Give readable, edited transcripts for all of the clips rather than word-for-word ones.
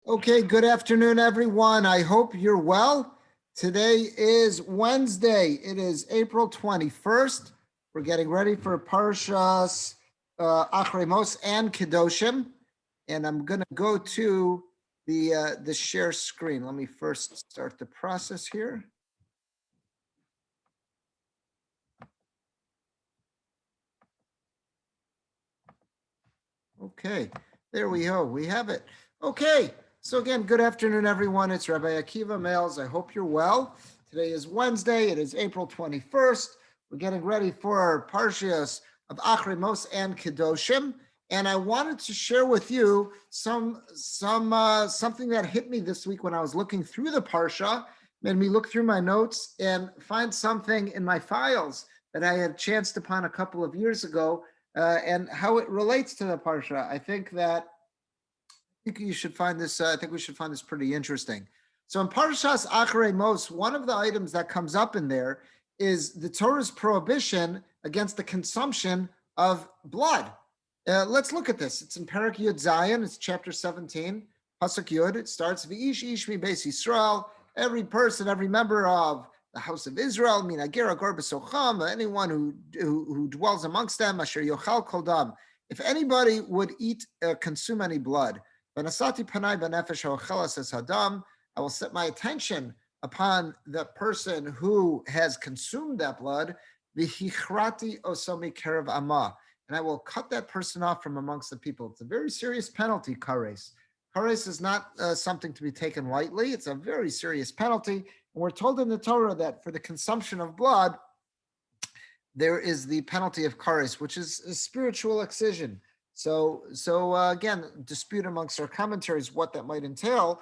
Okay, good afternoon, everyone. I hope you're well. Today is Wednesday. It is April 21st. We're getting ready for Parshas Acharei Mos-Kedoshim, and I'm going to go to the share screen. Let me first start the process here. Okay, there we go. We have it. Okay, so again, good afternoon, everyone. It's Rabbi Akiva Males. I hope you're well. Today is Wednesday. It is April 21st. We're getting ready for our Parshas of Acharei Mos-Kedoshim, and I wanted to share with you something that hit me this week when I was looking through the Parsha. Made me look through my notes and find something in my files that I had chanced upon a couple of years ago. And how it relates to the parsha. I think you should find this. I think we should find this pretty interesting. So in Parshas Acharei Mos, one of the items that comes up in there is the Torah's prohibition against the consumption of blood. Let's look at this. It's in Perek Yud Zayin. It's chapter 17, pasuk Yud. It starts V'ish ish mi beis Yisrael. Every person, every member of the house of Israel, anyone who dwells amongst them, asher yochal kol dam. If anybody would consume any blood, I will set my attention upon the person who has consumed that blood, and I will cut that person off from amongst the people. It's a very serious penalty, kares. Kares is not something to be taken lightly. It's a very serious penalty. And we're told in the Torah that for the consumption of blood, there is the penalty of kares, which is a spiritual excision. So again, dispute amongst our commentaries what that might entail.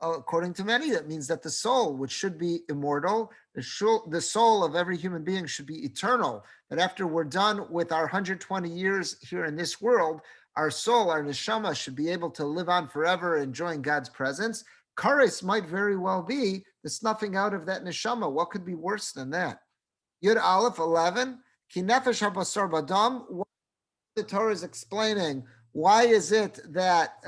According to many, that means that the soul, which should be immortal, the soul of every human being should be eternal. That after we're done with our 120 years here in this world, our soul, our neshama, should be able to live on forever, enjoying God's presence. Kares might very well be the snuffing out of that neshama. What could be worse than that? Yud Aleph 11, Ki nefesh habasar badam. The Torah is explaining why is it that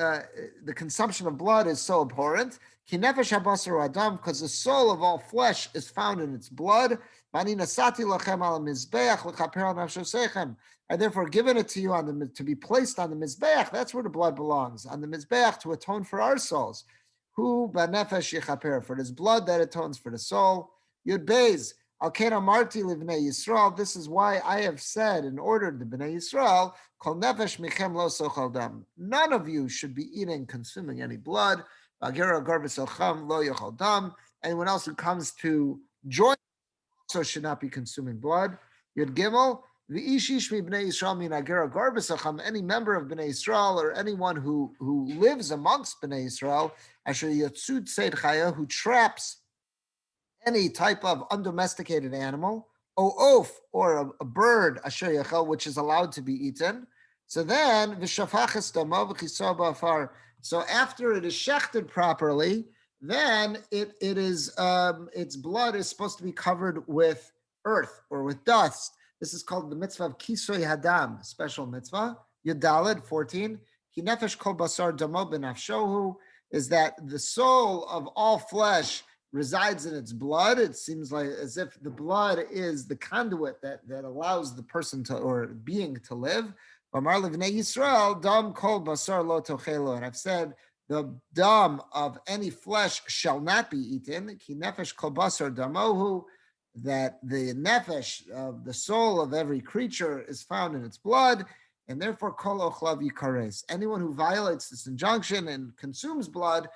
the consumption of blood is so abhorrent. Ki nefesh habasar adam, because the soul of all flesh is found in its blood. V'ani nasati lachem al mizbeach l'chaper al nafshosechem. I therefore given it to you to be placed on the mizbeach. That's where the blood belongs, on the mizbeach, to atone for our souls. Hu b'nefesh yichaper, for it is blood that atones for the soul. Yud Beis, al ken amarti livnei Yisrael. This is why I have said and ordered the Bnei Yisrael, kol nefesh michem lo sochal dam. None of you should be consuming any blood. Anyone else who comes to join also should not be consuming blood. Yud Gimel, any member of Bnei Yisrael or anyone who lives amongst Bnei Yisrael, who traps any type of undomesticated animal, oaf, or a bird, which is allowed to be eaten. So then, so after it is shechted properly, then its blood is supposed to be covered with earth or with dust. This is called the mitzvah of kisoy hadam, special mitzvah. Yudalid 14. Ki nefesh kol basar damo benafshohu, is that the soul of all flesh resides in its blood. It seems like as if the blood is the conduit that allows the person or being to live. Amar livnei Yisrael dam kol basar lo tochelo, and I've said the dam of any flesh shall not be eaten. Ki nefesh kol basar damohu, that the nefesh of the soul of every creature is found in its blood, and therefore kol ochlav yikares. Anyone who violates this injunction and consumes blood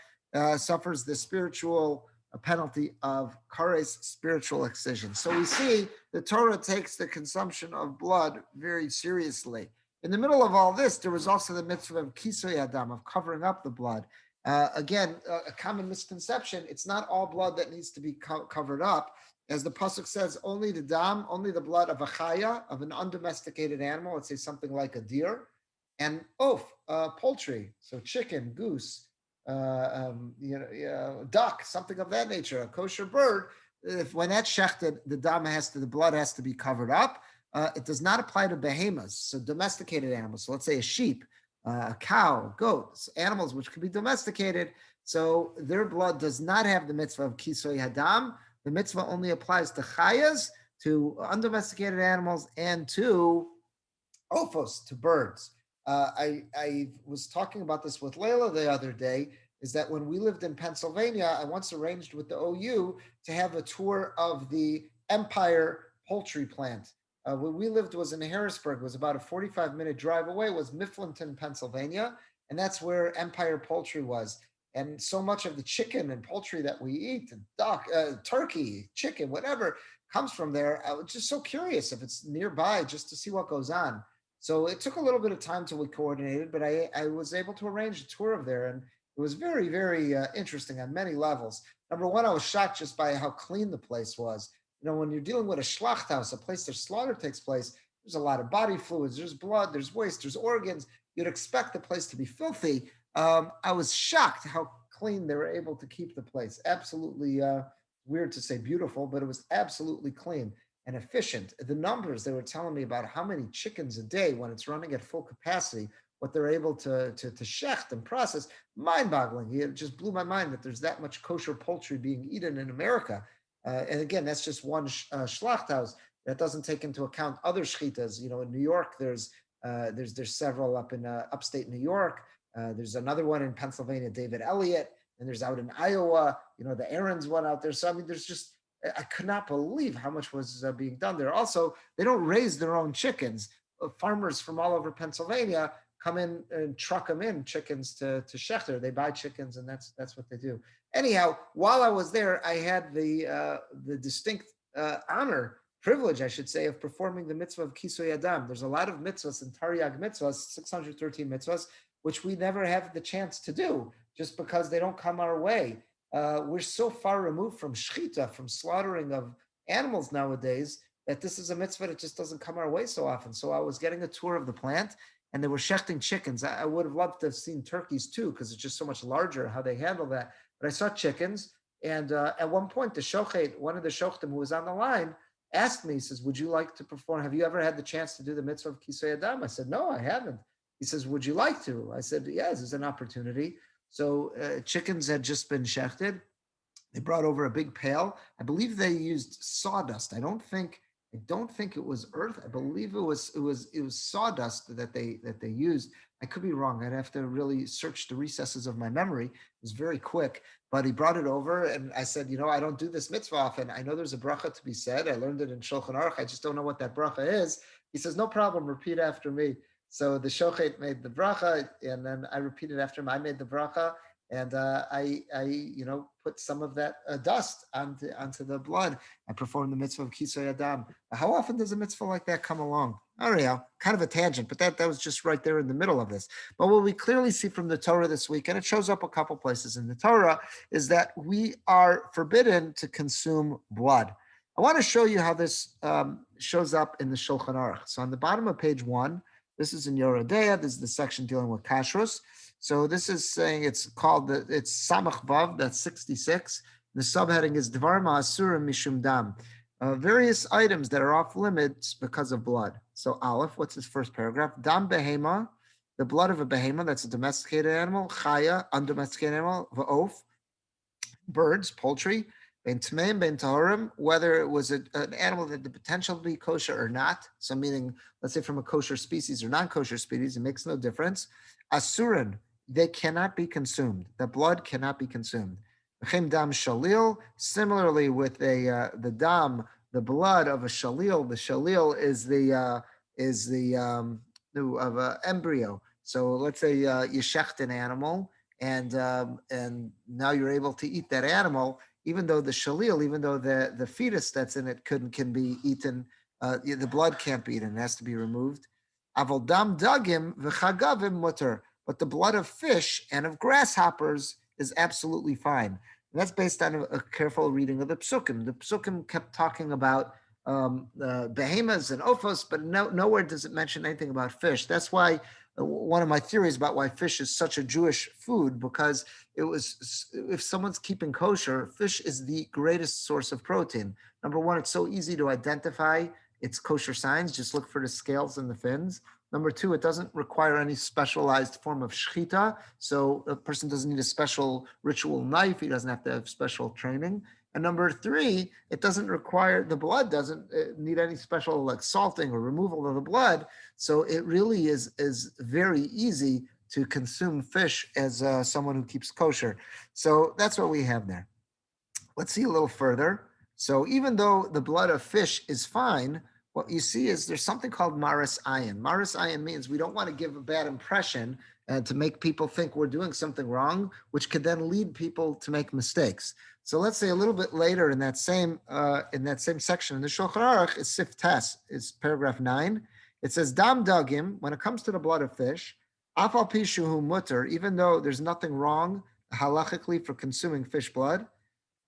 suffers the spiritual penalty of kares, spiritual excision. So we see the Torah takes the consumption of blood very seriously. In the middle of all this, there was also the mitzvah of kisoy adam, of covering up the blood. Again, a common misconception, it's not all blood that needs to be covered up. As the pasuk says, only the dam, only the blood of a chaya, of an undomesticated animal, let's say something like a deer, and poultry, so chicken, goose, duck, something of that nature, a kosher bird. When that's shechted, the blood has to be covered up. It does not apply to behemoths, so domesticated animals. So let's say a sheep. a cow, goats, animals which could be domesticated. So their blood does not have the mitzvah of kisoi hadam. The mitzvah only applies to chayas, to undomesticated animals, and to ophos, to birds. I was talking about this with Layla the other day, is that when we lived in Pennsylvania, I once arranged with the OU to have a tour of the Empire poultry plant. Where we lived was in Harrisburg. It was about a 45-minute drive away. It was Mifflinton, Pennsylvania, and that's where Empire Poultry was. And so much of the chicken and poultry that we eat, duck, turkey, chicken, whatever, comes from there. I was just so curious if it's nearby just to see what goes on. So it took a little bit of time till we coordinated, but I was able to arrange a tour of there, and it was very, very interesting on many levels. Number one, I was shocked just by how clean the place was. You know, when you're dealing with a schlachthouse, a place where slaughter takes place, there's a lot of body fluids, there's blood, there's waste, there's organs. You'd expect the place to be filthy. I was shocked how clean they were able to keep the place. Absolutely weird to say beautiful, but it was absolutely clean and efficient. The numbers they were telling me about how many chickens a day when it's running at full capacity, what they're able to shecht and process, mind-boggling. It just blew my mind that there's that much kosher poultry being eaten in America. And again, that's just one schlachthouse. That doesn't take into account other shchitas. You know, in New York, there's several up in upstate New York. There's another one in Pennsylvania, David Elliott, and there's out in Iowa. You know, the Aaron's one out there. So I mean, there's just I could not believe how much was being done there. Also, they don't raise their own chickens. Farmers from all over Pennsylvania come in and truck them in chickens to Schechter. They buy chickens, and that's what they do. Anyhow, while I was there, I had the distinct honor, privilege, I should say, of performing the mitzvah of Kisoy Adam. There's a lot of mitzvahs in Taryag mitzvahs, 613 mitzvahs, which we never have the chance to do just because they don't come our way. We're so far removed from shchita, from slaughtering of animals nowadays, that this is a mitzvah that just doesn't come our way so often. So I was getting a tour of the plant, and they were shechting chickens. I would have loved to have seen turkeys too, because it's just so much larger how they handle that. But I saw chickens, and at one point, the shochet, one of the shochtim who was on the line, asked me, he says, would you like to perform? Have you ever had the chance to do the mitzvah of Kisei Adam? I said, no, I haven't. He says, would you like to? I said, yes, it's an opportunity. So chickens had just been shechted. They brought over a big pail. I believe they used sawdust. I don't think it was earth. I believe it was sawdust that they used. I could be wrong. I'd have to really search the recesses of my memory. It was very quick, but he brought it over, and I said, I don't do this mitzvah often. I know there's a bracha to be said. I learned it in Shulchan Aruch. I just don't know what that bracha is. He says, no problem. Repeat after me. So the shochet made the bracha, and then I repeated after him. I made the bracha, and I put some of that dust onto the blood. I performed the mitzvah of Kisoy Adam. How often does a mitzvah like that come along? I don't know, kind of a tangent, but that was just right there in the middle of this. But what we clearly see from the Torah this week, and it shows up a couple places in the Torah, is that we are forbidden to consume blood. I want to show you how this shows up in the Shulchan Aruch. So on the bottom of page 1, this is in Yoredeya. This is the section dealing with kashrus. So this is saying it's Samach Vav, that's 66. The subheading is Dvar Ma'asurim Mishum Dam. Various items that are off limits because of blood. So Aleph, what's his first paragraph? Dam Behema, the blood of a behema, that's a domesticated animal. Chaya, undomesticated animal. Va'of, birds, poultry. Ben Tmeim, Ben Tahorim, whether it was an animal that had the potential to be kosher or not. So meaning, let's say from a kosher species or non-kosher species, it makes no difference. Asurin, they cannot be consumed. The blood cannot be consumed. Dam shalil. Similarly, with the dam, the blood of a shalil. The shalil is the of an embryo. So let's say you shecht an animal, and now you're able to eat that animal, even though the shalil, even though the fetus that's in it can be eaten, the blood can't be eaten. It has to be removed. Aval dam dagim v'chagavim mutter. But the blood of fish and of grasshoppers is absolutely fine. And that's based on a careful reading of the psukim. The psukim kept talking about behemoths and ophos, but nowhere does it mention anything about fish. That's why one of my theories about why fish is such a Jewish food, because if someone's keeping kosher, fish is the greatest source of protein. Number one, it's so easy to identify its kosher signs. Just look for the scales and the fins. Number two, it doesn't require any specialized form of shechita. So a person doesn't need a special ritual knife. He doesn't have to have special training. And number three, it doesn't require, the blood doesn't need any special like salting or removal of the blood. So it really is very easy to consume fish as someone who keeps kosher. So that's what we have there. Let's see a little further. So even though the blood of fish is fine, what you see is there's something called Marus Iron. Marus Iron means we don't want to give a bad impression and to make people think we're doing something wrong, which could then lead people to make mistakes. So let's say a little bit later in that same section in the Shulchan Aruch is Sif Tes, it's paragraph 9. It says Dam Dagim, when it comes to the blood of fish, Afal Pishuhu Mutter, even though there's nothing wrong halachically for consuming fish blood,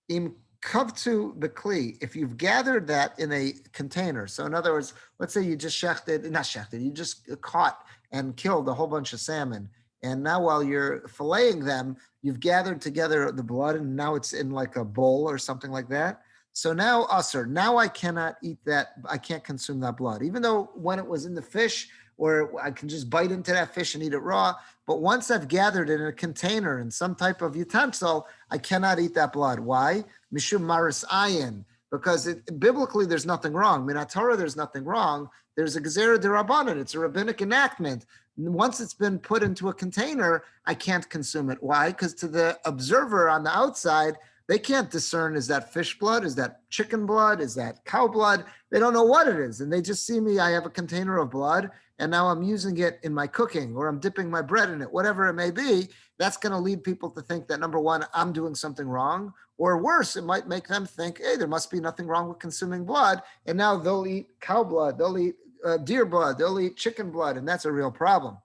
Im Kavtu Bekli, if you've gathered that in a container. So in other words, let's say you just you just caught and killed a whole bunch of salmon. And now while you're filleting them, you've gathered together the blood and now it's in like a bowl or something like that. So now, usher, now I cannot eat that. I can't consume that blood, even though when it was in the fish, or I can just bite into that fish and eat it raw. But once I've gathered it in a container in some type of utensil, I cannot eat that blood. Why? Mishum Marus Iron. Because biblically, there's nothing wrong. Minat Torah, there's nothing wrong. There's a Gezerah D'Rabbanan. It's a rabbinic enactment. Once it's been put into a container, I can't consume it. Why? Because to the observer on the outside, they can't discern, is that fish blood? Is that chicken blood? Is that cow blood? They don't know what it is. And they just see me, I have a container of blood, and now I'm using it in my cooking, or I'm dipping my bread in it, whatever it may be. That's going to lead people to think that, number one, I'm doing something wrong. Or worse, it might make them think, hey, there must be nothing wrong with consuming blood. And now they'll eat cow blood, they'll eat deer blood, they'll eat chicken blood, and that's a real problem.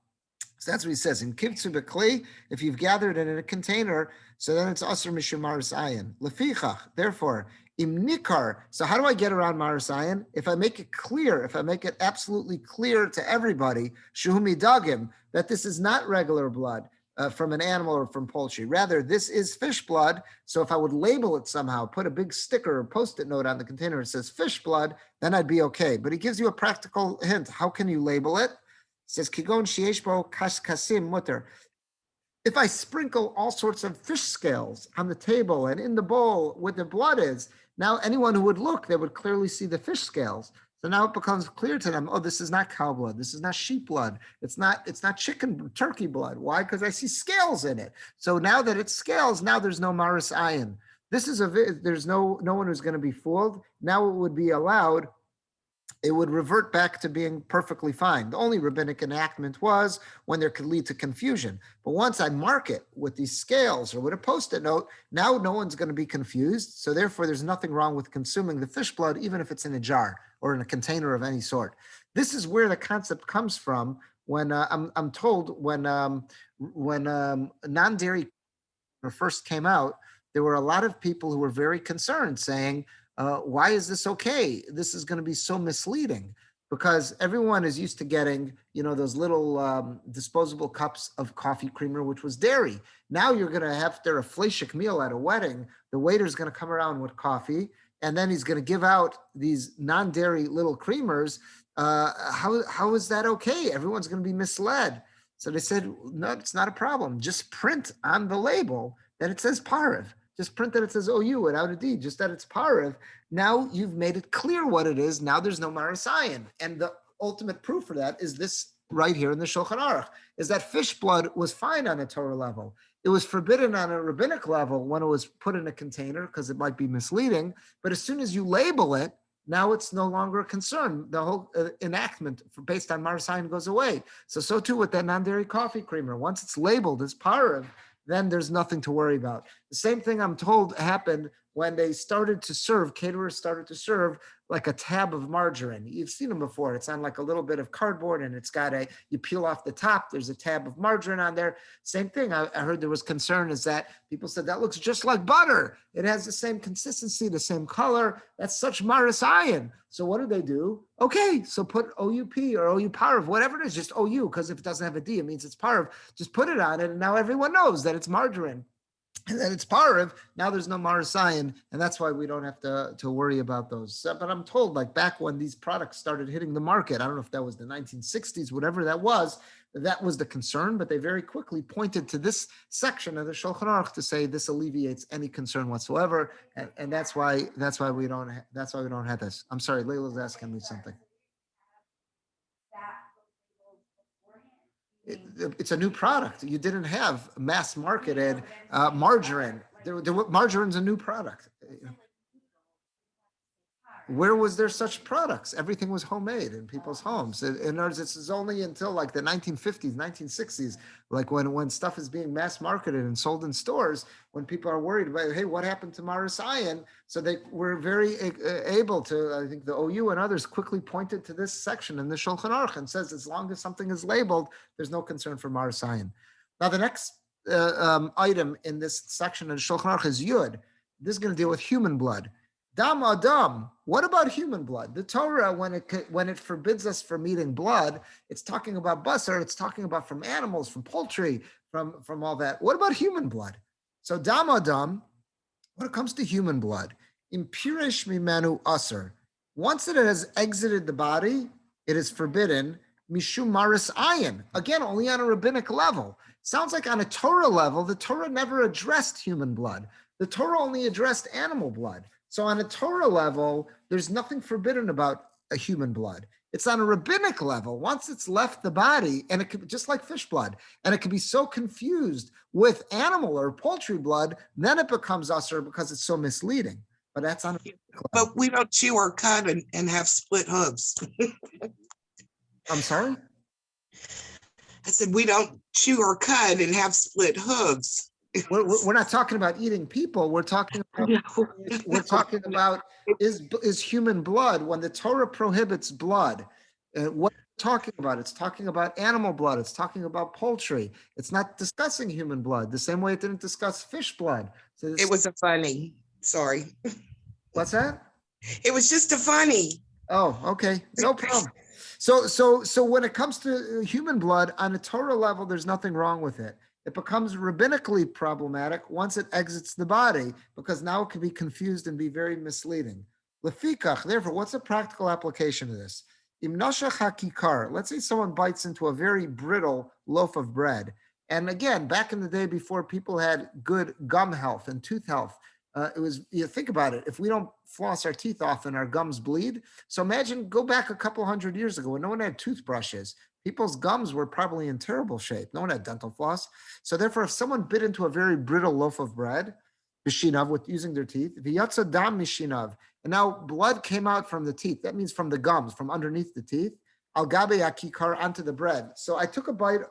So that's what he says. In kivtzu bekli, if you've gathered it in a container, so then it's asur mishum marus ayin. Lefichach, therefore, im nikar. So how do I get around marus ayin? If I make it clear, if I make it absolutely clear to everybody, shuhumi dagim, that this is not regular blood from an animal or from poultry. Rather, this is fish blood. So if I would label it somehow, put a big sticker or post-it note on the container that says fish blood, then I'd be okay. But he gives you a practical hint. How can you label it? Says kigon sheyesh bo kaskasim mutter. If I sprinkle all sorts of fish scales on the table and in the bowl where the blood is, now anyone who would look, they would clearly see the fish scales. So now it becomes clear to them, oh, this is not cow blood, this is not sheep blood, it's not turkey blood. Why? Because I see scales in it. So now that it's scales, now there's no Marus Iron. There's no one who's going to be fooled. Now it would be allowed. It would revert back to being perfectly fine. The only rabbinic enactment was when there could lead to confusion. But once I mark it with these scales or with a post-it note, now no one's going to be confused. So therefore, there's nothing wrong with consuming the fish blood, even if it's in a jar or in a container of any sort. This is where the concept comes from. When I'm told when non-dairy first came out, there were a lot of people who were very concerned, saying, why is this okay? This is going to be so misleading, because everyone is used to getting, those little disposable cups of coffee creamer, which was dairy. Now you're going to have, after a fleishik meal at a wedding, the waiter's going to come around with coffee, and then he's going to give out these non-dairy little creamers. How is that okay? Everyone's going to be misled. So they said, no, it's not a problem. Just print on the label that it says Parav. Just print that it says OU without a D, just that it's Parav. Now you've made it clear what it is. Now there's no Marus Iron. And the ultimate proof for that is this right here in the Shulchan Aruch, is that fish blood was fine on a Torah level. It was forbidden on a rabbinic level when it was put in a container because it might be misleading. But as soon as you label it, now it's no longer a concern. The whole enactment based on Marus Iron goes away. So too with that non-dairy coffee creamer. Once it's labeled as Parav, then there's nothing to worry about. The same thing I'm told happened when they started to serve, caterers started to serve like a tab of margarine. You've seen them before. It's on like a little bit of cardboard and it's got you peel off the top, there's a tab of margarine on there. Same thing, I heard there was concern is that people said that looks just like butter. It has the same consistency, the same color. That's such Marus Iron. So what do? Okay, so put OUP or OU Parav, whatever it is, just OU, because if it doesn't have a D, it means it's Parav. Just put it on it and now everyone knows that it's margarine. and then it's Parav. Now there's no Marus Iron, and that's why we don't have to worry about those. But I'm told, like back when these products started hitting the market, I don't know if that was the 1960s, whatever that was the concern. But they very quickly pointed to this section of the Shulchan Aruch to say this alleviates any concern whatsoever, and that's why we don't have this. I'm sorry, Layla's asking me something. It's a new product. You didn't have mass marketed margarine. Margarine's a new product. Where was there such products? Everything was homemade in people's homes. In other words, this is only until like the 1950s, 1960s, like when stuff is being mass marketed and sold in stores, when people are worried about, hey, what happened to Marus Iron? So they were very able to, I think the OU and others quickly pointed to this section in the Shulchan Aruch and says, as long as something is labeled, there's no concern for Marus Iron. Now, the next item in this section in Shulchan Aruch is Yud. This is going to deal with human blood. Dam Adam. What about human blood? The Torah, when it forbids us from eating blood, it's talking about basar. It's talking about from animals, from poultry, from all that. What about human blood? So Dam Adam. When it comes to human blood, impirish mimenu aser. Once it has exited the body, it is forbidden. Mishum Marus Iron. Again, only on a rabbinic level. Sounds like on a Torah level, the Torah never addressed human blood. The Torah only addressed animal blood. So on a Torah level, there's nothing forbidden about a human blood. It's on a rabbinic level. Once it's left the body, and it could just like fish blood, and it can be so confused with animal or poultry blood, then it becomes usher because it's so misleading. But that's on a rabbinic level. But we don't chew or cut and have split hooves. I'm sorry? I said we don't chew or cut and have split hooves. We're not talking about eating people. We're talking about is human blood. When the Torah prohibits blood, what it's talking about? It's talking about animal blood. It's talking about poultry. It's not discussing human blood the same way it didn't discuss fish blood. So it was a funny. Sorry. What's that? It was just a funny. Oh, okay, no problem. So when it comes to human blood on a Torah level, there's nothing wrong with it. It becomes rabbinically problematic once it exits the body, because now it can be confused and be very misleading. Lefikach, therefore, what's a practical application of this? Imnashach hakikar. Let's say someone bites into a very brittle loaf of bread. And again, back in the day before people had good gum health and tooth health, think about it. If we don't floss our teeth often, our gums bleed. So imagine, go back a couple hundred years ago when no one had toothbrushes. People's gums were probably in terrible shape. No one had dental floss. So therefore, if someone bit into a very brittle loaf of bread, bishinav, with using their teeth, v'yatsa dam mishinav, and now blood came out from the teeth. That means from the gums, from underneath the teeth, al gabe akikar, onto the bread. So I took a bite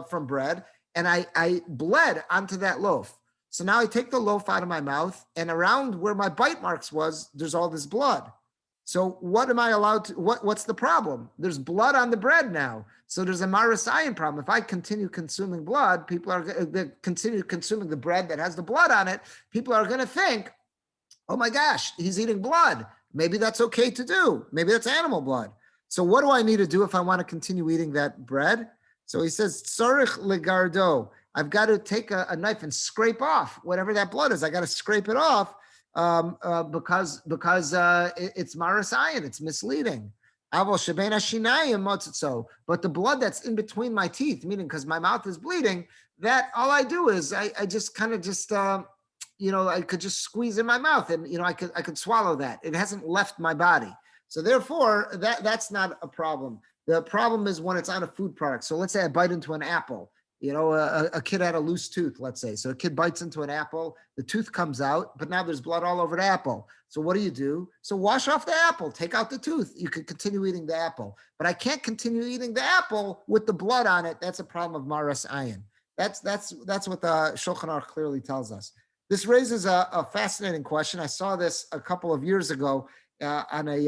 from bread, and I bled onto that loaf. So now I take the loaf out of my mouth, and around where my bite marks was, there's all this blood. So what am I allowed to, what's the problem? There's blood on the bread now. So there's a Marus Iron problem. If I continue consuming blood, people are going to continue consuming the bread that has the blood on it. People are going to think, oh my gosh, he's eating blood. Maybe that's okay to do. Maybe that's animal blood. So what do I need to do if I want to continue eating that bread? So he says, tzarich legardo. I've got to take a knife and scrape off whatever that blood is. I got to scrape it off because it's Marus Iron. It's misleading. But the blood that's in between my teeth, meaning because my mouth is bleeding, that all I do is I just kind of I could just squeeze in my mouth, and I could swallow that. It hasn't left my body. So therefore, that's not a problem. The problem is when it's on a food product. So let's say I bite into an apple. A kid had a loose tooth, let's say. So a kid bites into an apple, the tooth comes out, but now there's blood all over the apple. So what do? So wash off the apple, take out the tooth. You can continue eating the apple, but I can't continue eating the apple with the blood on it. That's a problem of Marus Iron. That's what the Shulchan Aruch clearly tells us. This raises a fascinating question. I saw this a couple of years ago on a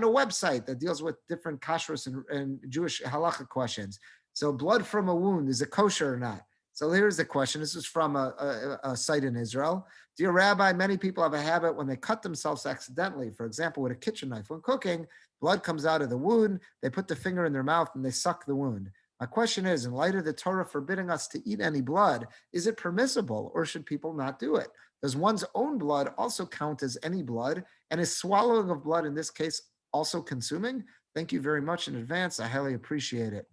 website that deals with different kashrus and Jewish halacha questions. So blood from a wound, is it kosher or not? So here's the question. This is from a site in Israel. Dear Rabbi, many people have a habit when they cut themselves accidentally, for example, with a kitchen knife. When cooking, blood comes out of the wound. They put the finger in their mouth and they suck the wound. My question is, in light of the Torah forbidding us to eat any blood, is it permissible or should people not do it? Does one's own blood also count as any blood? And is swallowing of blood in this case also consuming? Thank you very much in advance. I highly appreciate it.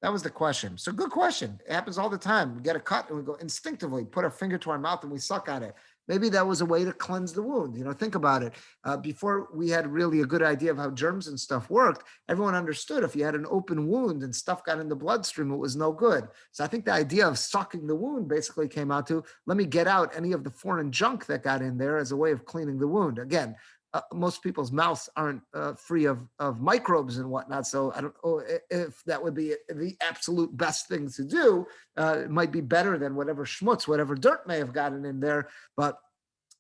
That was the question. So good question. It happens all the time. We get a cut and we go instinctively put our finger to our mouth and we suck on it. Maybe that was a way to cleanse the wound. Think about it. Before we had really a good idea of how germs and stuff worked, everyone understood if you had an open wound and stuff got in the bloodstream, it was no good. So I think the idea of sucking the wound basically came out to, let me get out any of the foreign junk that got in there as a way of cleaning the wound. Again, most people's mouths aren't free of microbes and whatnot. So I don't know if that would be the absolute best thing to do. It might be better than whatever schmutz, whatever dirt may have gotten in there, but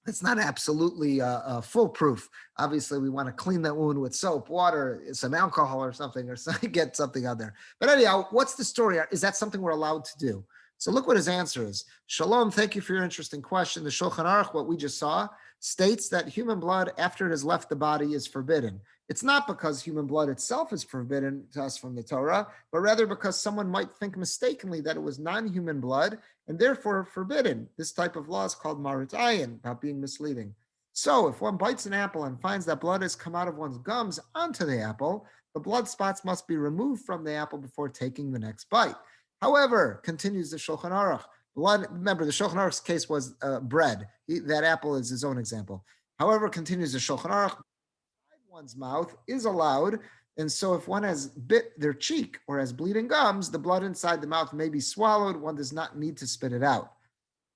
it's not absolutely foolproof. Obviously, we want to clean that wound with soap, water, some alcohol or something, or get something out there. But anyhow, what's the story? Is that something we're allowed to do? So look what his answer is. Shalom, thank you for your interesting question. The Shulchan Aruch, what we just saw, states that human blood after it has left the body is forbidden. It's not because human blood itself is forbidden to us from the Torah, but rather because someone might think mistakenly that it was non-human blood and therefore forbidden. This type of law is called Marus Iron, about being misleading. So if one bites an apple and finds that blood has come out of one's gums onto the apple, the blood spots must be removed from the apple before taking the next bite. However, continues the Shulchan Aruch, blood, remember the Shulchan Aruch's case was bread. That apple is his own example. However, continues the Shulchan Aruch, one's mouth is allowed. And so if one has bit their cheek or has bleeding gums, the blood inside the mouth may be swallowed. One does not need to spit it out.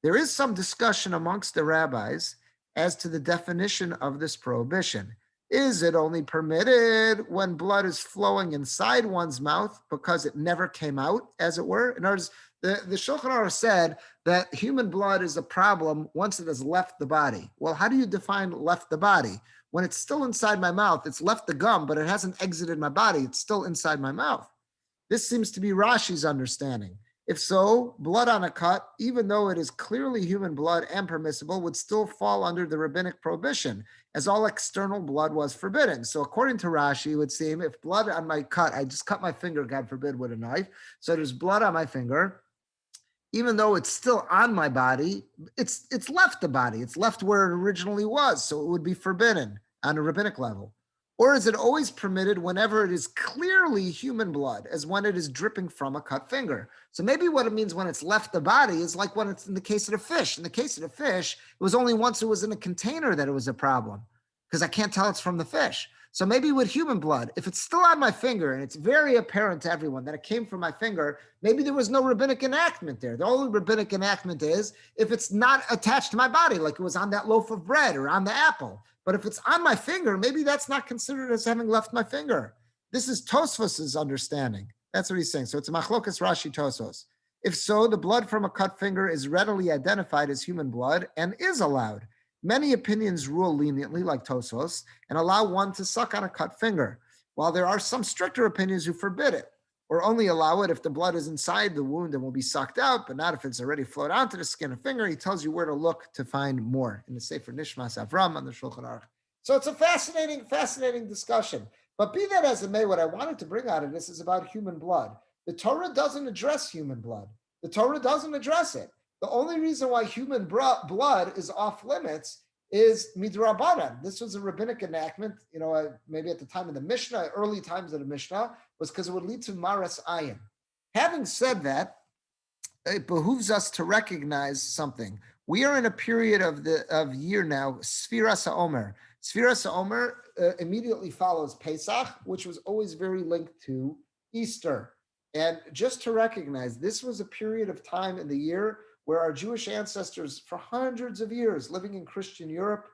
There is some discussion amongst the rabbis as to the definition of this prohibition. Is it only permitted when blood is flowing inside one's mouth because it never came out, as it were? In other words, the Shulchan Aruch said that human blood is a problem once it has left the body. Well, how do you define left the body? When it's still inside my mouth, it's left the gum, but it hasn't exited my body. It's still inside my mouth. This seems to be Rashi's understanding. If so, blood on a cut, even though it is clearly human blood and permissible, would still fall under the rabbinic prohibition, as all external blood was forbidden. So according to Rashi, it would seem if blood on my cut, I just cut my finger, God forbid, with a knife. So there's blood on my finger. Even though it's still on my body, it's left the body. It's left where it originally was. So it would be forbidden on a rabbinic level. Or is it always permitted whenever it is clearly human blood, as when it is dripping from a cut finger? So maybe what it means when it's left the body is like when it's in the case of the fish. In the case of the fish, it was only once it was in a container that it was a problem, because I can't tell it's from the fish. So maybe with human blood, if it's still on my finger and it's very apparent to everyone that it came from my finger, maybe there was no rabbinic enactment there. The only rabbinic enactment is if it's not attached to my body, like it was on that loaf of bread or on the apple. But if it's on my finger, maybe that's not considered as having left my finger. This is Tosfos's understanding. That's what he's saying. So it's a machlokas Rashi Tosfos. If so, the blood from a cut finger is readily identified as human blood and is allowed. Many opinions rule leniently, like Tosfos, and allow one to suck on a cut finger, while there are some stricter opinions who forbid it, or only allow it if the blood is inside the wound and will be sucked out, but not if it's already flowed onto the skin of finger. He tells you where to look to find more in the Sefer Nishmas Avram on the Shulchan Aruch. So it's a fascinating discussion. But be that as it may, what I wanted to bring out of this is about human blood. The Torah doesn't address human blood. The Torah doesn't address it. The only reason why human blood is off limits is midrabanan. This was a rabbinic enactment, maybe at the time of the Mishnah, early times of the Mishnah, was because it would lead to Marus Iron. Having said that, it behooves us to recognize something. We are in a period of year now, Sfiras HaOmer. Sfiras HaOmer immediately follows Pesach, which was always very linked to Easter. And just to recognize, this was a period of time in the year where our Jewish ancestors, for hundreds of years living in Christian Europe,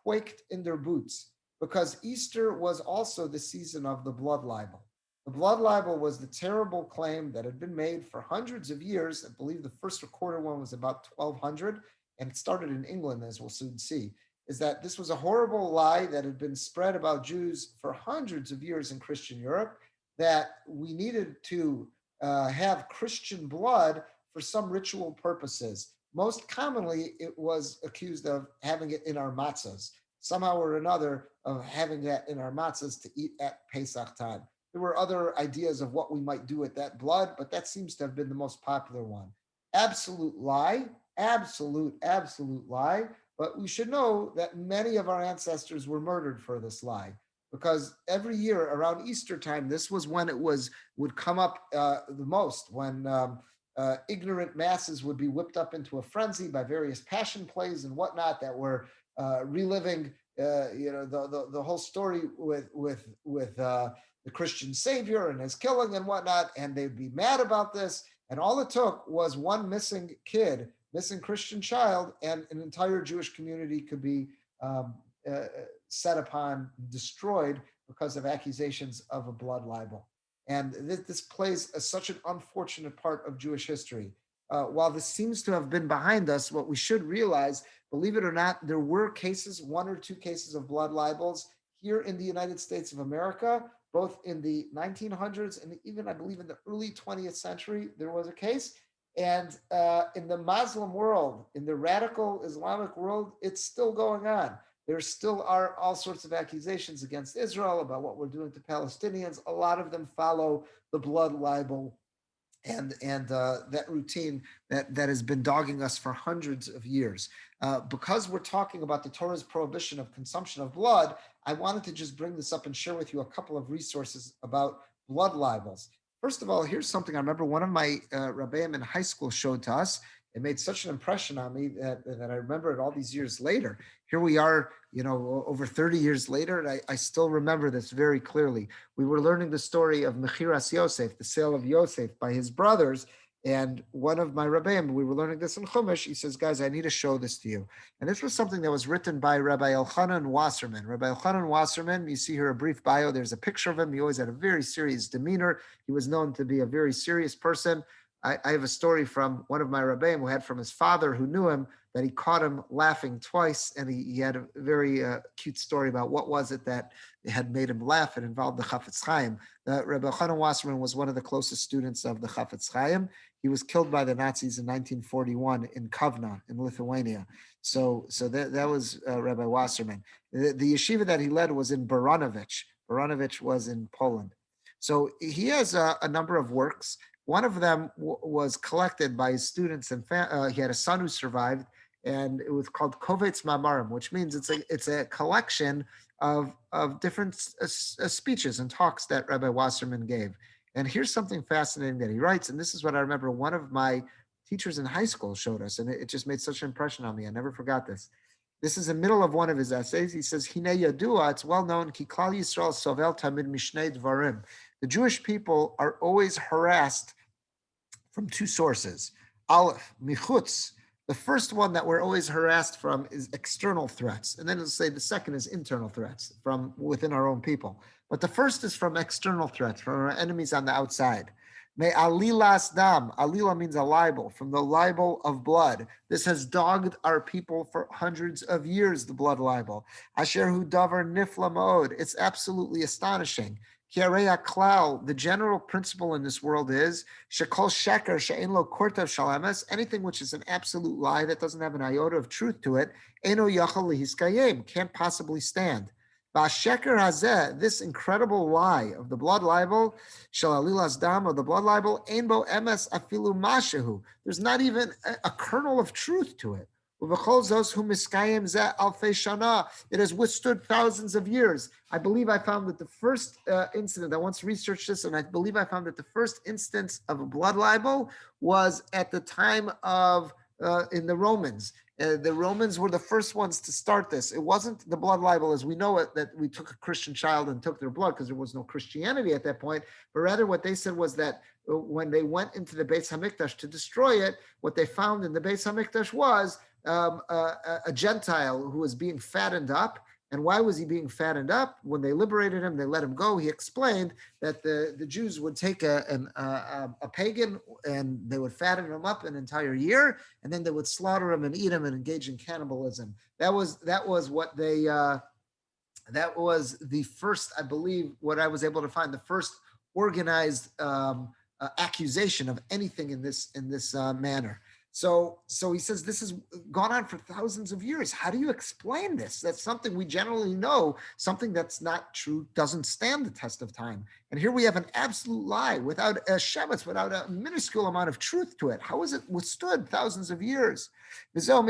quaked in their boots, because Easter was also the season of the blood libel. The blood libel was the terrible claim that had been made for hundreds of years. I believe the first recorded one was about 1200, and it started in England, as we'll soon see, is that this was a horrible lie that had been spread about Jews for hundreds of years in Christian Europe, that we needed to have Christian blood for some ritual purposes. Most commonly, it was accused of having it in our matzahs, somehow or another of having that in our matzahs to eat at Pesach time. There were other ideas of what we might do with that blood, but that seems to have been the most popular one. Absolute lie, absolute lie. But we should know that many of our ancestors were murdered for this lie, because every year around Easter time, this was when would come up the most, when ignorant masses would be whipped up into a frenzy by various passion plays and whatnot that were reliving, the whole story with the Christian Savior and his killing and whatnot, and they'd be mad about this. And all it took was one missing kid, missing Christian child, and an entire Jewish community could be set upon, destroyed because of accusations of a blood libel. And this plays such an unfortunate part of Jewish history. While this seems to have been behind us, what we should realize, believe it or not, there were cases, 1 or 2 cases of blood libels here in the United States of America, both in the 1900s and even, I believe, in the early 20th century, there was a case. And in the Muslim world, in the radical Islamic world, it's still going on. There still are all sorts of accusations against Israel about what we're doing to Palestinians. A lot of them follow the blood libel and that routine that has been dogging us for hundreds of years. Because we're talking about the Torah's prohibition of consumption of blood, I wanted to just bring this up and share with you a couple of resources about blood libels. First of all, here's something I remember one of my Rabbeim in high school showed to us. It made such an impression on me that I remember it all these years later. Here we are, over 30 years later, and I still remember this very clearly. We were learning the story of Mechiras Yosef, the sale of Yosef by his brothers, and one of my Rabbeim, we were learning this in Chumash, he says, guys, I need to show this to you. And this was something that was written by Rabbi Elchanan Wasserman. Rabbi Elchanan Wasserman, you see here a brief bio, there's a picture of him. He always had a very serious demeanor. He was known to be a very serious person. I have a story from one of my Rabbeim who had from his father who knew him, that he caught him laughing twice, and he had a very cute story about what was it that had made him laugh. It involved the Chafetz Chaim. Rabbi Elchanan Wasserman was one of the closest students of the Chafetz Chaim. He was killed by the Nazis in 1941 in Kovna in Lithuania. So that was Rabbi Wasserman. The yeshiva that he led was in Baranovich. Baranovich was in Poland. So he has a number of works. One of them was collected by his students, and he had a son who survived, and it was called Kovetz Mamarim, which means it's a collection of different speeches and talks that Rabbi Wasserman gave. And here's something fascinating that he writes, and this is what I remember one of my teachers in high school showed us, and it just made such an impression on me. I never forgot this. This is the middle of one of his essays. He says, Hine Yadua, it's well known, Ki Klal Yisrael Sovel Tamid Mishnei Dvarim. The Jewish people are always harassed from 2 sources. Aleph, Michutz. The first one that we're always harassed from is external threats. And then it'll say the second is internal threats from within our own people. But the first is from external threats, from our enemies on the outside. Me alilas dam. Alila means a libel, from the libel of blood. This has dogged our people for hundreds of years, the blood libel. Asher hu davar nifla ma'od. It's absolutely astonishing. Kiareya klal, the general principle in this world is shekol sheker she'en lo kortav shalames, anything which is an absolute lie that doesn't have an iota of truth to it, eno yachal lihiskayim, can't possibly stand. Ba'sheker hazeh, this incredible lie of the blood libel, shalalilas dam, of the blood libel, ein bo emes afilu mashehu. There's not even a kernel of truth to it. It has withstood thousands of years. I believe I found that the first incident, I once researched this, and I believe I found that the first instance of a blood libel was at the time of, in the Romans. The Romans were the first ones to start this. It wasn't the blood libel as we know it, that we took a Christian child and took their blood, because there was no Christianity at that point, but rather what they said was that when they went into the Beis HaMikdash to destroy it, what they found in the Beis HaMikdash was a Gentile who was being fattened up. And why was he being fattened up? When they liberated him, they let him go. He explained that the Jews would take a pagan and they would fatten him up an entire year, and then they would slaughter him and eat him and engage in cannibalism. That was what they that was the first, I believe, what I was able to find, the first organized accusation of anything in this manner. So he says this has gone on for thousands of years. How do you explain this? That's something we generally know. Something that's not true doesn't stand the test of time. And here we have an absolute lie without a shemetz, without a minuscule amount of truth to it. How is it withstood thousands of years? He says the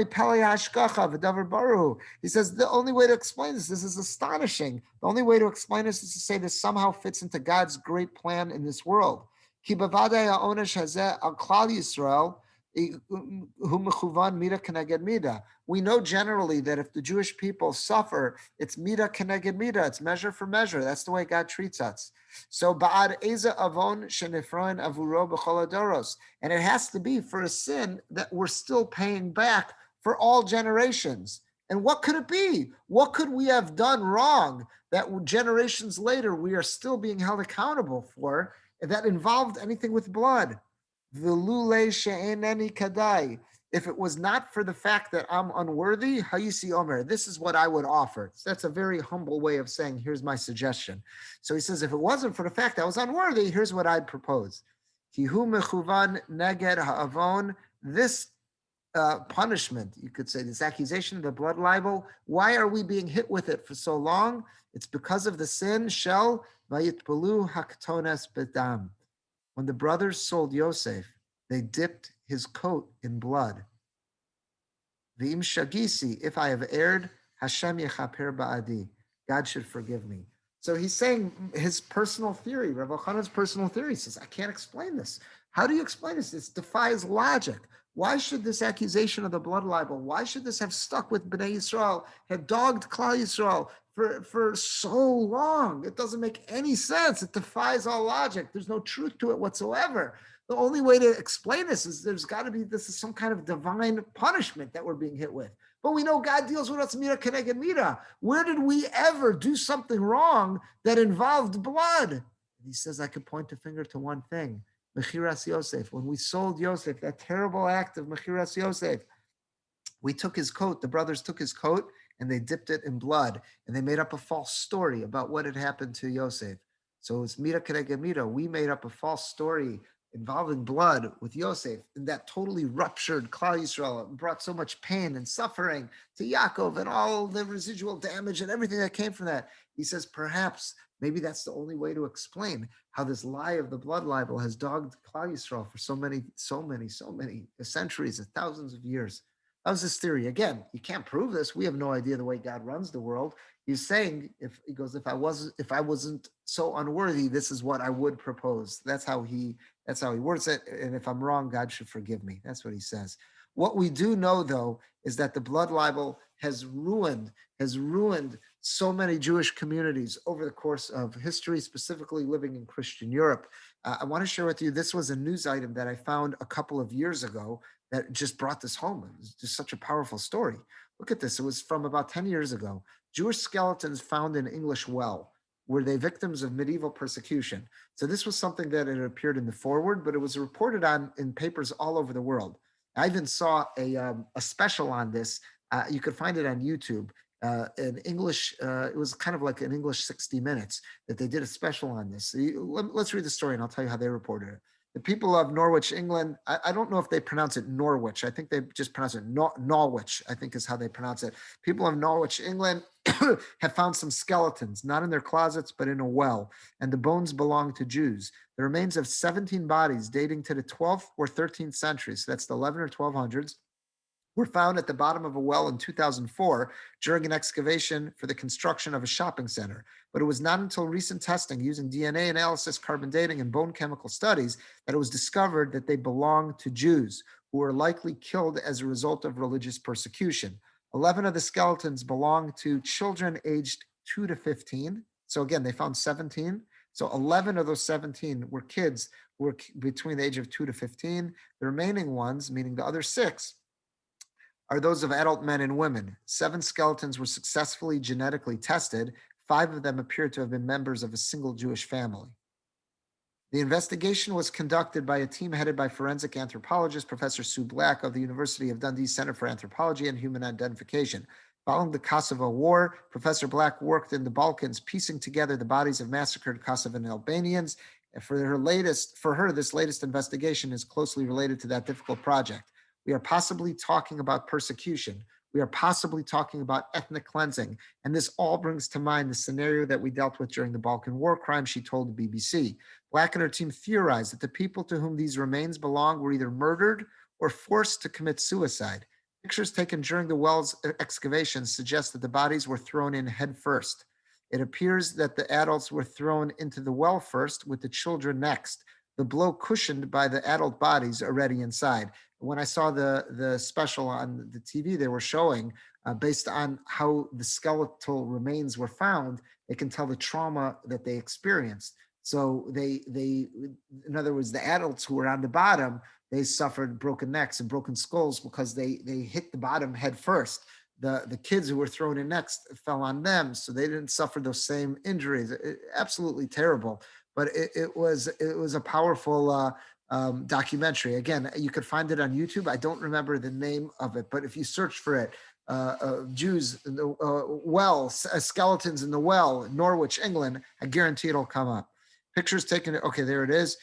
only way to explain this is astonishing. The only way to explain this is to say this somehow fits into God's great plan in this world. We know generally that if the Jewish people suffer, it's mida keneged mida, it's measure for measure. That's the way God treats us. So ba'ad eza avon shenifroin avuro b'chol hadoros, and it has to be for a sin that we're still paying back for all generations. And what could it be? What could we have done wrong that generations later we are still being held accountable for that involved anything with blood? If it was not for the fact that I'm unworthy, hayisi omer, this is what I would offer. So that's a very humble way of saying, here's my suggestion. So he says, if it wasn't for the fact that I was unworthy, here's what I'd propose. Kihu mechuvan neged ha'avon, this punishment, you could say, this accusation of the blood libel, why are we being hit with it for so long? It's because of the sin, shel vayitpulu haktones bedam. When the brothers sold Yosef, they dipped his coat in blood. V'im shagisi, if I have erred, Hashem yechaper ba'adi. God should forgive me. So he's saying his personal theory, Rav Elchanan's personal theory. He says, I can't explain this. How do you explain this? This defies logic. Why should this accusation of the blood libel, why should this have stuck with Bnei Yisrael, have dogged Klal Yisrael for so long? It doesn't make any sense. It defies all logic. There's no truth to it whatsoever. The only way to explain this is there's got to be, this is some kind of divine punishment that we're being hit with. But we know God deals with us mira keneged mira. Where did we ever do something wrong that involved blood? And he says, I could point a finger to one thing. Mechiras Yosef. When we sold Yosef, that terrible act of Mechiras Yosef, we took his coat, the brothers took his coat, and they dipped it in blood, and they made up a false story about what had happened to Yosef. So it's mira keneged mira. We made up a false story involving blood with Yosef, and that totally ruptured Klal Yisrael and brought so much pain and suffering to Yaakov and all the residual damage and everything that came from that. He says, perhaps, maybe that's the only way to explain how this lie of the blood libel has dogged Klal Yisrael for so many centuries and thousands of years. That was his theory. Again, you can't prove this. We have no idea the way God runs the world. He's saying, if I wasn't so unworthy, this is what I would propose. That's how he words it. And if I'm wrong, God should forgive me. That's what he says. What we do know, though, is that the blood libel has ruined so many Jewish communities over the course of history, specifically living in Christian Europe. I want to share with you, this was a news item that I found a couple of years ago that just brought this home. It was just such a powerful story. Look at this. It was from about 10 years ago. Jewish skeletons found in English well. Were they victims of medieval persecution? So this was something that had appeared in the forward, but it was reported on in papers all over the world. I even saw a special on this. You could find it on YouTube. In English, it was kind of like an English 60 Minutes that they did a special on this. So let's read the story and I'll tell you how they reported it. The people of Norwich, England, I don't know if they pronounce it Norwich. I think they just pronounce it Norwich, I think is how they pronounce it. People of Norwich, England have found some skeletons, not in their closets, but in a well. And the bones belong to Jews. The remains of 17 bodies dating to the 12th or 13th century, so that's the 11 or 1200s, were found at the bottom of a well in 2004 during an excavation for the construction of a shopping center. But it was not until recent testing using DNA analysis, carbon dating, and bone chemical studies that it was discovered that they belonged to Jews who were likely killed as a result of religious persecution. 11 of the skeletons belonged to children aged 2 to 15. So again, they found 17. So 11 of those 17 were kids who were between the age of 2 to 15. The remaining ones, meaning the other 6, are those of adult men and women. 7 skeletons were successfully genetically tested. 5 of them appeared to have been members of a single Jewish family. The investigation was conducted by a team headed by forensic anthropologist Professor Sue Black of the University of Dundee Center for Anthropology and Human Identification. Following the Kosovo War, Professor Black worked in the Balkans, piecing together the bodies of massacred Kosovan Albanians. And for her, this latest investigation is closely related to that difficult project. We are possibly talking about persecution. We are possibly talking about ethnic cleansing. And this all brings to mind the scenario that we dealt with during the Balkan war crime, she told the BBC. Black and her team theorized that the people to whom these remains belong were either murdered or forced to commit suicide. Pictures taken during the well's excavations suggest that the bodies were thrown in head first. It appears that the adults were thrown into the well first, with the children next, the blow cushioned by the adult bodies already inside. When I saw the special on the TV, they were showing, based on how the skeletal remains were found, they can tell the trauma that they experienced. So in other words, the adults who were on the bottom, they suffered broken necks and broken skulls because they hit the bottom head first. The kids who were thrown in next fell on them, so they didn't suffer those same injuries. Absolutely terrible, but it was a powerful documentary. Again, you could find it on YouTube. I don't remember the name of it, but if you search for it, Jews in the well, skeletons in the well, Norwich, England, I guarantee it'll come up. Pictures taken. Okay, there it is.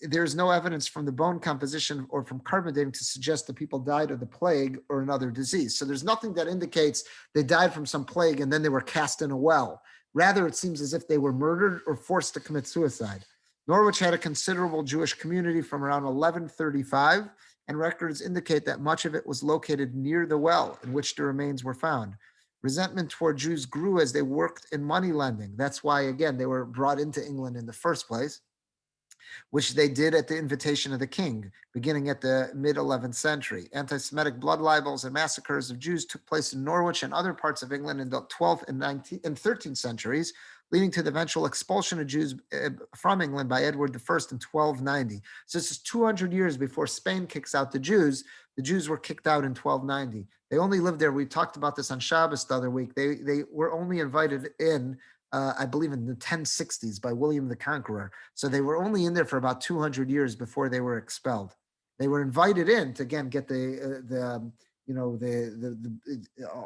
There's no evidence from the bone composition or from carbon dating to suggest that people died of the plague or another disease. So there's nothing that indicates they died from some plague and then they were cast in a well. Rather, it seems as if they were murdered or forced to commit suicide. Norwich had a considerable Jewish community from around 1135, and records indicate that much of it was located near the well in which the remains were found. Resentment toward Jews grew as they worked in money lending. That's why, again, they were brought into England in the first place, which they did at the invitation of the king, beginning at the mid-11th century. Anti-Semitic blood libels and massacres of Jews took place in Norwich and other parts of England in the 12th and 13th centuries, leading to the eventual expulsion of Jews from England by Edward I in 1290. So this is 200 years before Spain kicks out the Jews. The Jews were kicked out in 1290. They only lived there. We talked about this on Shabbos the other week. They were only invited in, I believe, in the 1060s by William the Conqueror. So they were only in there for about 200 years before they were expelled. They were invited in to, again, get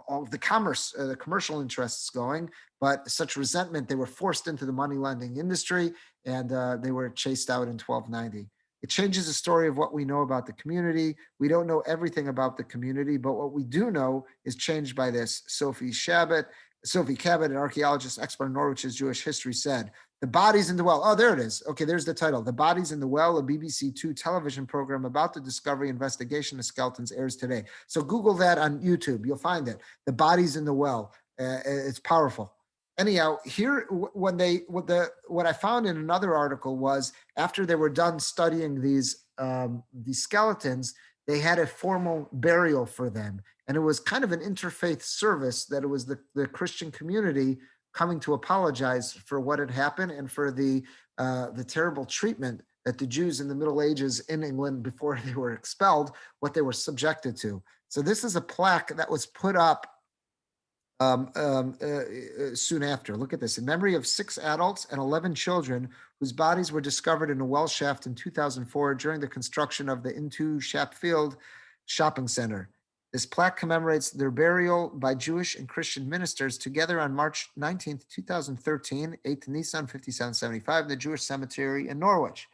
all the commerce, the commercial interests going, but such resentment, they were forced into the money lending industry, and they were chased out in 1290. It changes the story of what we know about the community. We don't know everything about the community, but what we do know is changed by this. Sophie Cabot, an archaeologist expert in Norwich's Jewish history, said, "The bodies in the well." Oh, there it is. Okay, there's the title. "The Bodies in the Well," a BBC Two television program about the discovery investigation of skeletons, airs today. So Google that on YouTube. You'll find it. "The Bodies in the Well." It's powerful. Anyhow, here what I found in another article was, after they were done studying these skeletons, they had a formal burial for them. And it was kind of an interfaith service, that it was the Christian community coming to apologize for what had happened and for the terrible treatment that the Jews in the Middle Ages in England, before they were expelled, what they were subjected to. So this is a plaque that was put up soon after. Look at this. In memory of 6 adults and 11 children whose bodies were discovered in a well shaft in 2004 during the construction of the Into Shapfield Shopping Center. This plaque commemorates their burial by Jewish and Christian ministers together on March 19th, 2013, 8th Nisan 5775, in the Jewish cemetery in Norwich.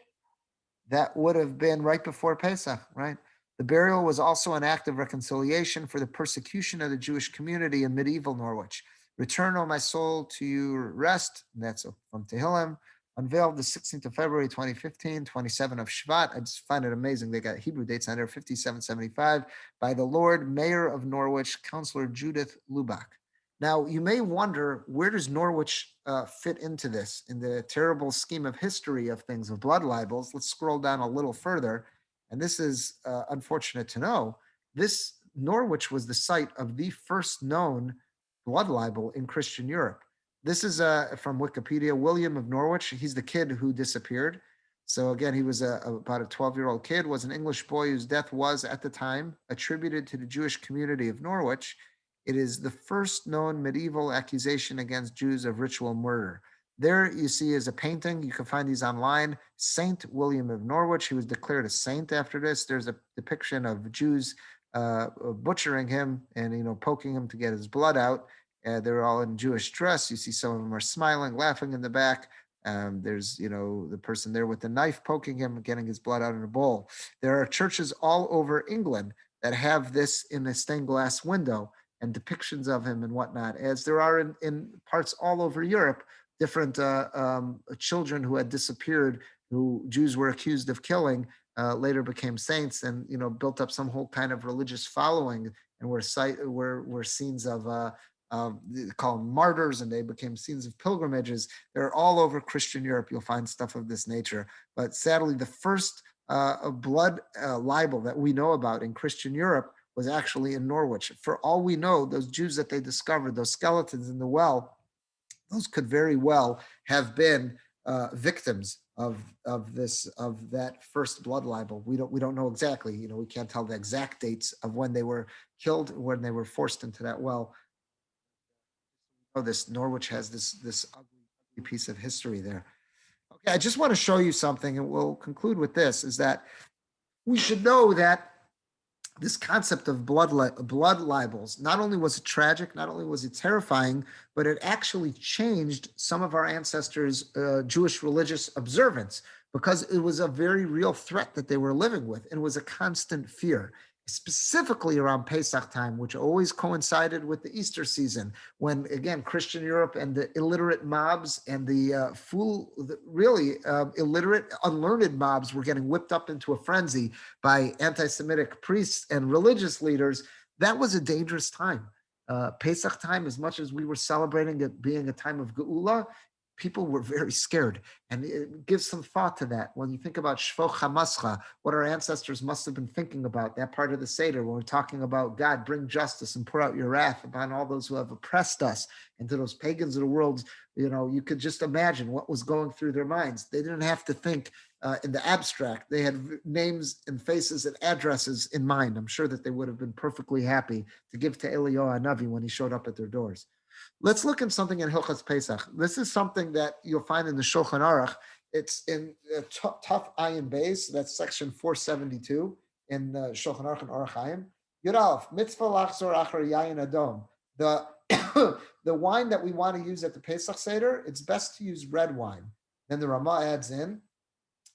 That would have been right before Pesach, right? The burial was also an act of reconciliation for the persecution of the Jewish community in medieval Norwich. "Return, O my soul, to your rest." That's from Tehillim. Unveiled the 16th of February, 2015, 27 of Shvat. I just find it amazing. They got Hebrew dates on there, 5775, by the Lord Mayor of Norwich, Councillor Judith Lubach. Now, you may wonder, where does Norwich fit into this, in the terrible scheme of history of things, of blood libels? Let's scroll down a little further. And this is unfortunate to know. This Norwich was the site of the first known blood libel in Christian Europe. This is from Wikipedia. William of Norwich, he's the kid who disappeared. So again, he was about a 12-year-old kid, was an English boy whose death was, at the time, attributed to the Jewish community of Norwich. It is the first known medieval accusation against Jews of ritual murder. There you see is a painting. You can find these online. Saint William of Norwich. He was declared a saint after this. There's a depiction of Jews butchering him and poking him to get his blood out. They're all in Jewish dress. You see some of them are smiling, laughing in the back. There's, the person there with the knife poking him, getting his blood out in a bowl. There are churches all over England that have this in a stained glass window and depictions of him and whatnot, as there are in parts all over Europe, different children who had disappeared, who Jews were accused of killing, later became saints and, built up some whole kind of religious following, and were scenes of they call them martyrs, and they became scenes of pilgrimages. They're all over Christian Europe. You'll find stuff of this nature. But sadly, the first blood libel that we know about in Christian Europe was actually in Norwich. For all we know, those Jews that they discovered, those skeletons in the well, those could very well have been victims of that first blood libel. We don't know exactly. We can't tell the exact dates of when they were killed, when they were forced into that well. This Norwich has this ugly piece of history there. Okay, I just want to show you something, and we'll conclude with this: is that we should know that this concept of blood libels, not only was it tragic, not only was it terrifying, but it actually changed some of our ancestors' Jewish religious observance, because it was a very real threat that they were living with, and was a constant fear, specifically around Pesach time, which always coincided with the Easter season, when, again, Christian Europe and the illiterate mobs and the illiterate, unlearned mobs were getting whipped up into a frenzy by anti-Semitic priests and religious leaders. That was a dangerous time. Pesach time, as much as we were celebrating it being a time of Geula, people were very scared. And it gives some thought to that. When you think about Shvo Chamascha, what our ancestors must have been thinking about, that part of the Seder, when we're talking about God, bring justice and pour out your wrath upon all those who have oppressed us, and to those pagans of the world, you could just imagine what was going through their minds. They didn't have to think in the abstract. They had names and faces and addresses in mind. I'm sure that they would have been perfectly happy to give to Eliyahu Hanavi when he showed up at their doors. Let's look at something in Hilchos Pesach. This is something that you'll find in the Shulchan Aruch. It's in Tough Ayin Beis. That's section 472 in Shulchan Aruch and Aruch Hayim. Yud Aleph, mitzvah lachzor achar yayin adom. The wine that we want to use at the Pesach Seder, it's best to use red wine. Then the Ramah adds in.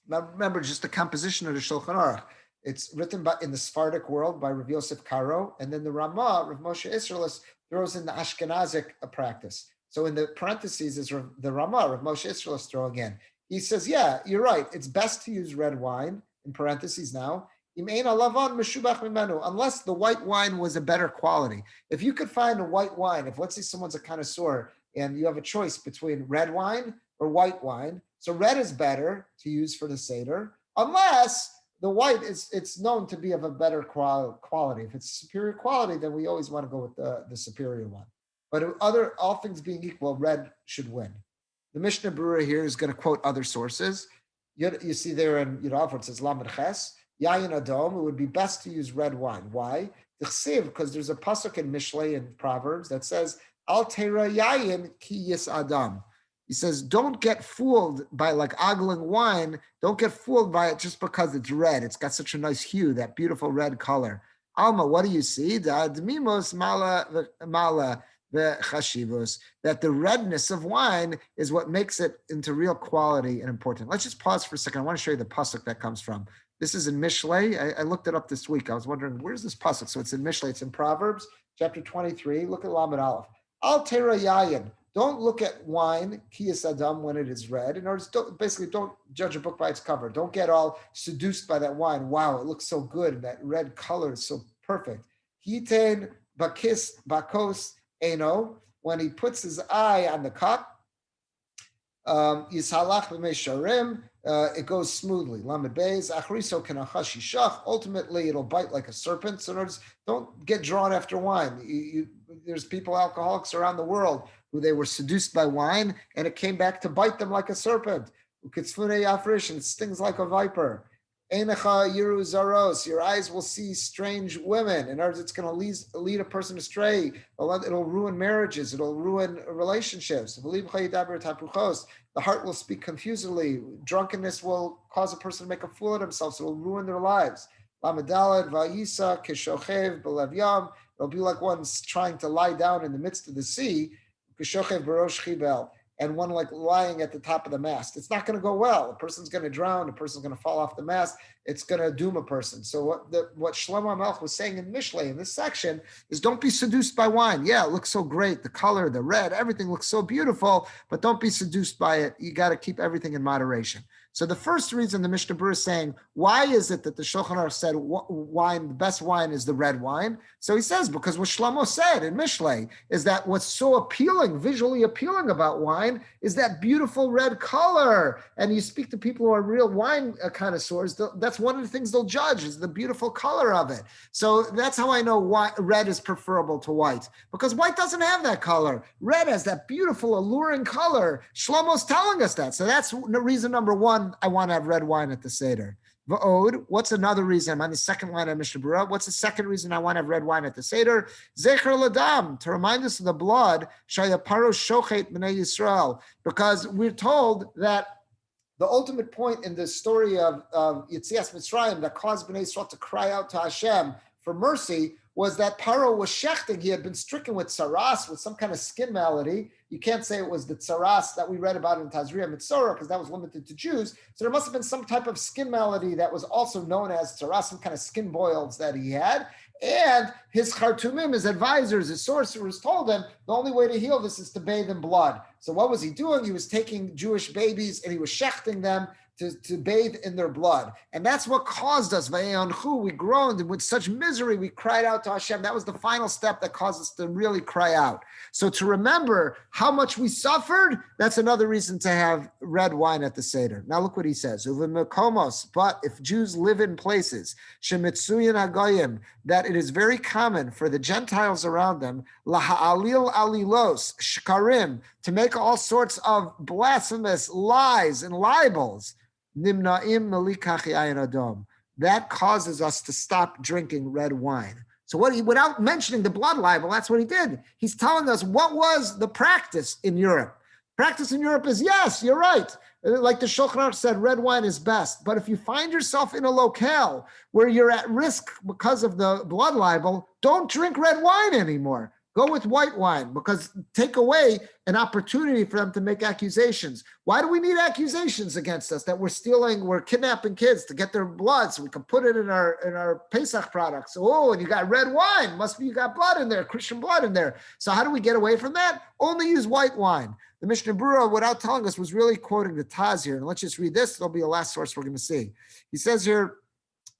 Now remember, just the composition of the Shulchan Aruch. It's written in the Sephardic world by Rav Yosef Karo, and then the Ramah, Rav Moshe Isserles, throws in the Ashkenazic practice. So in the parentheses is the Ramah, Rav Moshe Isserles throwing in. He says, yeah, you're right. It's best to use red wine, in parentheses now, unless the white wine was a better quality. If you could find a white wine, if let's say someone's a connoisseur and you have a choice between red wine or white wine, so red is better to use for the Seder, unless the white it's known to be of a better quality. If it's superior quality, then we always want to go with the superior one. But all things being equal, red should win. The Mishnah Berurah here is going to quote other sources. You see there in Yud it says Lamed Ches, Yayin Adom, it would be best to use red wine. Why? Because there's a pasuk in Mishlei in Proverbs that says, Al Tera Yayin Ki Yis Adam. He says, don't get fooled by like ogling wine. Don't get fooled by it just because it's red. It's got such a nice hue, that beautiful red color. Alma, what do you see? That the redness of wine is what makes it into real quality and important. Let's just pause for a second. I want to show you the pasuk that comes from. This is in Mishlei. I looked it up this week. I was wondering, where's this pasuk? So it's in Mishlei. It's in Proverbs, chapter 23. Look at Lamed Aleph. Al Tera Yayin. Don't look at wine, Kiyas Adam, when it is red. In other words, don't judge a book by its cover. Don't get all seduced by that wine. Wow, it looks so good. And that red color is so perfect. Hiten bakos eno, when he puts his eye on the cup, Yishalach b'meisharim, it goes smoothly. Lamed Beis, achriso kenachash yishach. Ultimately, it'll bite like a serpent. So in other words, don't get drawn after wine. There's people, alcoholics around the world, who they were seduced by wine, and it came back to bite them like a serpent. And it stings like a viper. Einecha yiru zaros, your eyes will see strange women. In other words, it's going to lead a person astray. It'll ruin marriages. It'll ruin relationships. The heart will speak confusedly. Drunkenness will cause a person to make a fool of themselves. It will ruin their lives. Lamadalad vayisa keshochev b'lev yam. It'll be like one's trying to lie down in the midst of the sea. Keshochev barosh chibel. and one like lying at the top of the mast. It's not going to go well. A person's going to drown. A person's going to fall off the mast. It's going to doom a person. So what Shlomo HaMelech was saying in Mishlei in this section is, don't be seduced by wine. Yeah, it looks so great. The color, the red, everything looks so beautiful, but don't be seduced by it. You got to keep everything in moderation. So the first reason the Mishnah Berurah is saying, why is it that the Shulchan Aruch said wine, the best wine is the red wine? So he says, because what Shlomo said in Mishlei is that what's so appealing, visually appealing about wine is that beautiful red color. And you speak to people who are real wine connoisseurs, that's one of the things they'll judge is the beautiful color of it. So that's how I know why red is preferable to white, because white doesn't have that color. Red has that beautiful, alluring color. Shlomo's telling us that. So that's reason number one. I want to have red wine at the Seder. V'od, what's another reason? I'm on the second line of Mishnah Berurah. What's the second reason I want to have red wine at the Seder? Zecher Ladam, to remind us of the blood, Shayaparo Shochet B'nai Yisrael, because we're told that the ultimate point in the story of Yetzias Mitzrayim that caused B'nai Yisrael to cry out to Hashem for mercy was that Paro was shechting. He had been stricken with tsaras, with some kind of skin malady. You can't say it was the tsaras that we read about in Tazria Mitzorah, because that was limited to Jews. So there must have been some type of skin malady that was also known as tsaras, some kind of skin boils that he had. And his chartumim, his advisors, his sorcerers told him the only way to heal this is to bathe in blood. So what was he doing? He was taking Jewish babies and he was shechting them to bathe in their blood. And that's what caused us, we groaned, and with such misery, we cried out to Hashem. That was the final step that caused us to really cry out. So to remember how much we suffered, that's another reason to have red wine at the Seder. Now look what he says. But if Jews live in places, that it is very common for the Gentiles around them, laha'alil alilos, shkarim, to make all sorts of blasphemous lies and libels, nimna'im melikach yayin adom. That causes us to stop drinking red wine. So without mentioning the blood libel, that's what he did. He's telling us what was the practice in Europe. Practice in Europe is, yes, you're right. Like the Shulchan Aruch said, red wine is best. But if you find yourself in a locale where you're at risk because of the blood libel, don't drink red wine anymore. Go with white wine, because take away an opportunity for them to make accusations. Why do we need accusations against us that we're kidnapping kids to get their blood so we can put it in our Pesach products? Oh, and you got red wine. Must be you got blood in there, Christian blood in there. So how do we get away from that? Only use white wine. The Mishnah Berurah, without telling us, was really quoting the Taz here. And let's just read this. There'll be a last source we're going to see. He says here,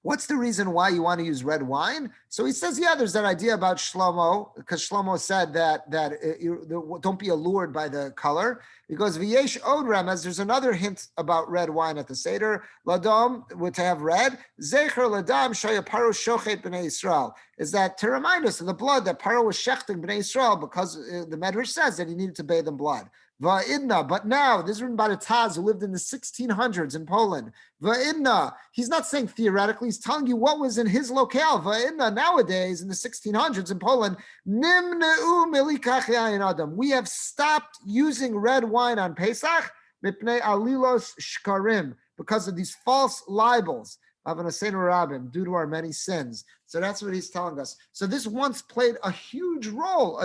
what's the reason why you want to use red wine? So he says, yeah, there's that idea about Shlomo, because Shlomo said that don't be allured by the color. He goes, V'yesh od remez, there's another hint about red wine at the Seder. Ladom, to have red. Zecher ladam shoya paro shochet b'nei Yisrael. Is that to remind us of the blood that Paro was shechting b'nei Yisrael, because the Medrash says that he needed to bathe in blood. Va'idna, but now, this is written by the Taz who lived in the 1600s in Poland. Va'idna, he's not saying theoretically, he's telling you what was in his locale. Va'idna, nowadays in the 1600s in Poland, nimneu melikach yayin adam. We have stopped using red wine on Pesach, mipnei alilos shkarim, because of these false libels of an Aseinu Rabim, due to our many sins. So that's what he's telling us. So this once played a huge role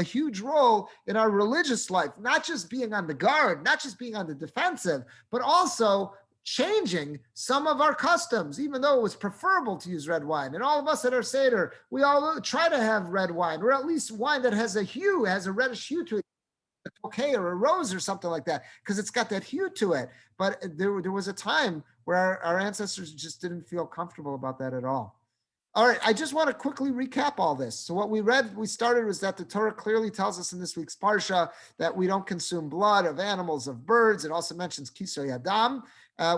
in our religious life, not just being on the guard, not just being on the defensive, but also changing some of our customs, even though it was preferable to use red wine. And all of us at our Seder, we all try to have red wine, or at least wine that has a reddish hue to it, a bouquet or a rose or something like that, because it's got that hue to it. But there was a time where our ancestors just didn't feel comfortable about that at all. All right, I just want to quickly recap all this. So what we started was that the Torah clearly tells us in this week's Parsha that we don't consume blood of animals, of birds. It also mentions kisoy adam.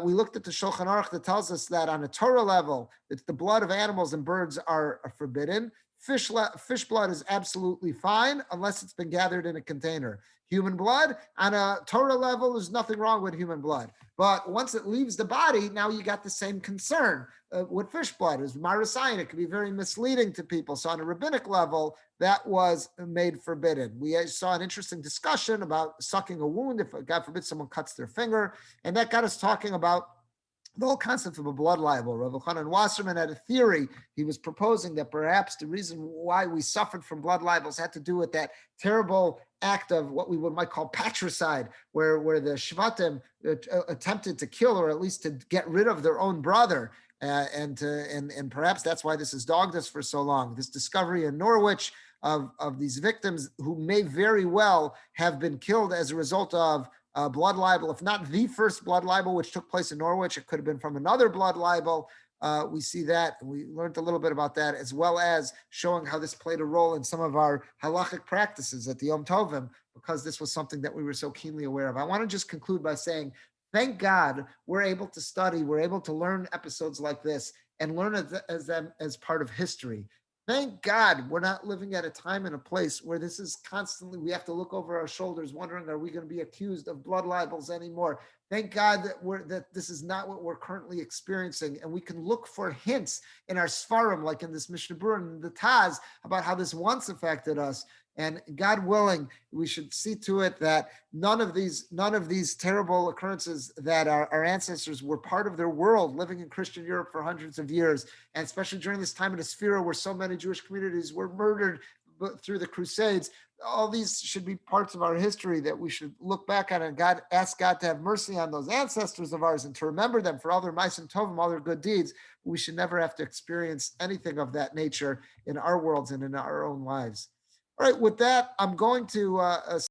We looked at the Shulchan Aruch that tells us that on a Torah level, that the blood of animals and birds are forbidden. Fish blood is absolutely fine unless it's been gathered in a container. Human blood, on a Torah level, there's nothing wrong with human blood. But once it leaves the body, now you got the same concern with fish blood. It's Marus Iron. It can be very misleading to people. So on a rabbinic level, that was made forbidden. We saw an interesting discussion about sucking a wound if, God forbid, someone cuts their finger. And that got us talking about the whole concept of a blood libel. Rav Elchanan Wasserman had a theory. He was proposing that perhaps the reason why we suffered from blood libels had to do with that terrible act of what we might call patricide, where the Shvatim attempted to kill, or at least to get rid of their own brother. And perhaps that's why this has dogged us for so long. This discovery in Norwich of these victims who may very well have been killed as a result of blood libel, if not the first blood libel which took place in Norwich, it could have been from another blood libel. We see that, and we learned a little bit about that, as well as showing how this played a role in some of our halachic practices at the Yom Tovim, because this was something that we were so keenly aware of. I want to just conclude by saying, thank God we're able to study, we're able to learn episodes like this and learn them as part of history. Thank God we're not living at a time and a place where this is constantly, we have to look over our shoulders wondering, are we going to be accused of blood libels anymore? Thank God that this is not what we're currently experiencing, and we can look for hints in our Sfarim, like in this Mishnah Berurah and the Taz, about how this once affected us. And God willing, we should see to it that none of these terrible occurrences that our ancestors were part of their world, living in Christian Europe for hundreds of years, and especially during this time in Asphira where so many Jewish communities were murdered through the Crusades. All these should be parts of our history that we should look back on, and ask God to have mercy on those ancestors of ours and to remember them for all their ma'asim tovim, all their good deeds. We should never have to experience anything of that nature in our worlds and in our own lives. All right, with that, I'm going to